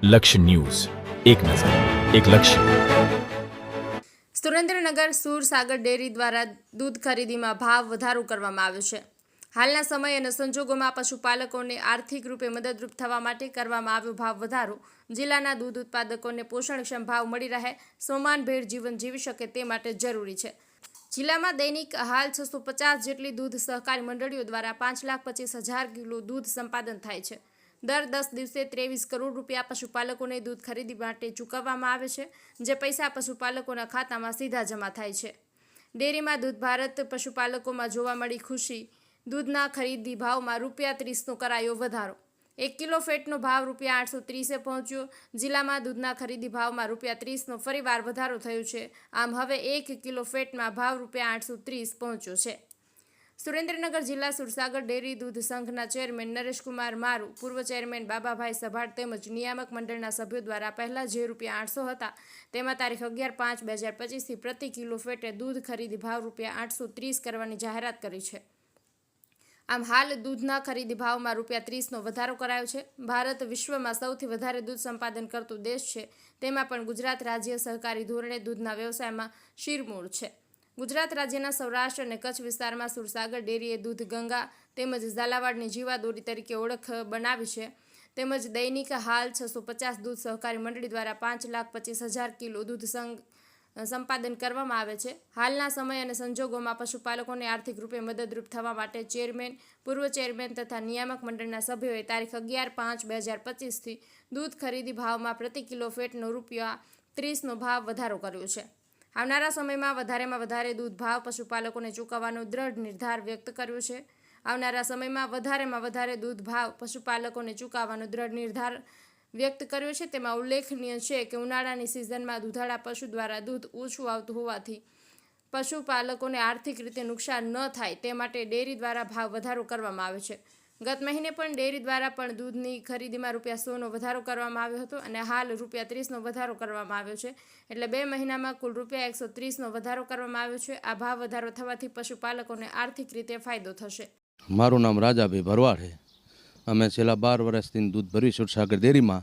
લક્ષ્ય ન્યૂઝ, એક નજર, એક લક્ષ્ય. સુરેન્દ્રનગર સુરસાગર ડેરી દ્વારા દૂધ ખરીદીમાં ભાવ વધારો કરવામાં આવ્યો છે. હાલના સમય અને સંજોગોમાં પશુપાલકોને આર્થિક રૂપે મદદરૂપ થવા માટે કરવામાં આવ્યો ભાવ વધારો જિલ્લાના દૂધ ઉત્પાદકોને પોષણક્ષમ ભાવ મળી રહે, સોમાનભેર જીવન જીવી શકે તે માટે જરૂરી છે. જિલ્લામાં દૈનિક હાલ 650 જેટલી દૂધ સહકારી મંડળીઓ દ્વારા 5,25,000 કિલો દૂધ સંપાદન થાય છે. દર 10 દિવસે 23 કરોડ રૂપિયા પશુપાલકોને દૂધ ખરીદી માટે ચૂકવવામાં આવે છે, જે પૈસા પશુપાલકોના ખાતામાં સીધા જમા થાય છે. ડેરીમાં દૂધ ભારત પશુપાલકોમાં જોવા મળી ખુશી. દૂધના ખરીદી ભાવમાં ₹30નો કરાયો વધારો. 1 કિલો ફેટનો ભાવ ₹830 પહોંચ્યો. જિલ્લામાં દૂધના ખરીદી ભાવમાં ₹30નો ફરીવાર વધારો થયો છે. આમ હવે 1 કિલો ફેટમાં ભાવ ₹830 પહોંચ્યો છે. સુરેન્દ્રનગર જિલ્લા સુરસાગર ડેરી દૂધ સંઘના ચેરમેન નરેશકુમાર મારુ, પૂર્વ ચેરમેન બાબાભાઈ સભાડ તેમજ નિયામક મંડળના સભ્યો દ્વારા પહેલા જે ₹800 હતા તેમાં તારીખ 11/5/2025થી પ્રતિ કિલો ફેટે દૂધ ખરીદી ભાવ ₹830 કરવાની જાહેરાત કરી છે. આમ હાલ દૂધના ખરીદી ભાવમાં ₹30નો વધારો કરાયો છે. ભારત વિશ્વમાં સૌથી વધારે દૂધ સંપાદન કરતો દેશ છે, તેમાં પણ ગુજરાત રાજ્ય સહકારી ધોરણે દૂધના વ્યવસાયમાં શિરમોર છે. ગુજરાત રાજ્યના સૌરાષ્ટ્ર અને કચ્છ વિસ્તારમાં સુરસાગર ડેરીએ દૂધ ગંગા તેમજ ઝાલાવાડની જીવાદોરી તરીકે ઓળખ બનાવી છે. તેમજ દૈનિક હાલ 650 દૂધ સહકારી મંડળી દ્વારા 5,25,000 કિલો દૂધ સંપાદન કરવામાં આવે છે. હાલના સમય અને સંજોગોમાં પશુપાલકોને આર્થિક રૂપે મદદરૂપ થવા માટે ચેરમેન, પૂર્વ ચેરમેન તથા નિયામક મંડળના સભ્યોએ તારીખ 11/5/2025થી દૂધ ખરીદી ભાવમાં પ્રતિ કિલો ફેટનો ₹30નો ભાવ વધારો કર્યો છે. આવનારા સમયમાં વધારેમાં વધારે દૂધ ભાવ પશુપાલકોને ચૂકવવાનો દ્રઢ નિર્ધાર વ્યક્ત કર્યો છે. આવનારા સમયમાં વધારેમાં વધારે દૂધ ભાવ પશુપાલકોને ચૂકવવાનો દ્રઢ નિર્ધાર વ્યક્ત કર્યો છે. તેમાં ઉલ્લેખનીય છે કે ઉનાળાની સિઝનમાં દૂધાળા પશુ દ્વારા દૂધ ઓછું આવતું હોવાથી પશુપાલકોને આર્થિક રીતે નુકસાન ન થાય તે માટે ડેરી દ્વારા ભાવ વધારો કરવામાં આવ્યો છે. ગત મહિને પણ ડેરી દ્વારા પણ દૂધની ખરીદીમાં ₹100નો વધારો કરવામાં આવ્યો હતો અને હાલ ₹30નો વધારો કરવામાં આવ્યો છે. એટલે 2 મહિનામાં કુલ ₹130નો વધારો કરવામાં આવ્યો છે. આ ભાવ વધારો થવાથી પશુપાલકોને આર્થિક રીતે ફાયદો થશે. મારું નામ રાજાભાઈ ભરવાડ છે. અમે છેલ્લા 12 વર્ષથી દૂધ ભરી સુરસાગર ડેરીમાં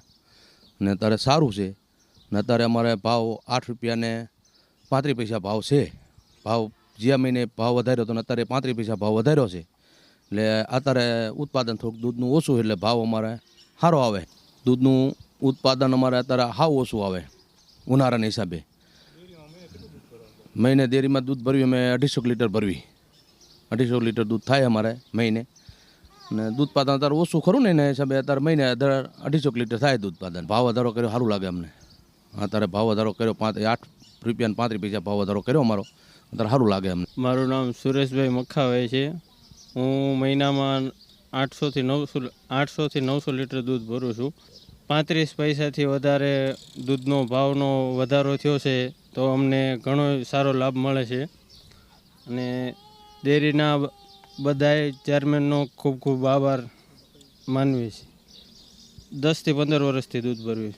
ને અત્યારે સારું છે. ને અત્યારે અમારે ભાવ ₹8.35 ભાવ છે. ભાવ જ્યાં મહિને ભાવ વધાર્યો તો અત્યારે 35 ભાવ વધાર્યો છે. એટલે અત્યારે ઉત્પાદન થોડુંક દૂધનું ઓછું એટલે ભાવ અમારે સારો આવે. દૂધનું ઉત્પાદન અમારે અત્યારે સાવ ઓછું આવે ઉનાળાના હિસાબે. મહિને ડેરીમાં દૂધ ભરવી અમે 250 લીટર ભરવી. 250 લીટર દૂધ થાય અમારે મહિને. અને દૂધ ઉત્પાદન અત્યારે ઓછું ખરું ને એના હિસાબે અત્યારે મહિને 250 લીટર થાય દૂધ ઉત્પાદન. ભાવ વધારો કર્યો સારું લાગે અમને. અત્યારે ભાવ વધારો કર્યો ₹8.35 ભાવ વધારો કર્યો અમારો. અત્યારે સારું લાગે અમને. મારું નામ સુરેશભાઈ મખાભાઈ છે. હું મહિનામાં 800થી 900 લીટર દૂધ ભરું છું. 35 પૈસાથી વધારે દૂધનો ભાવનો વધારો થયો છે તો અમને ઘણો સારો લાભ મળે છે. અને ડેરીના બધાય ચેરમેનનો ખૂબ ખૂબ આભાર માનવી છે. 10 થી 15 વર્ષથી દૂધ ભરવી.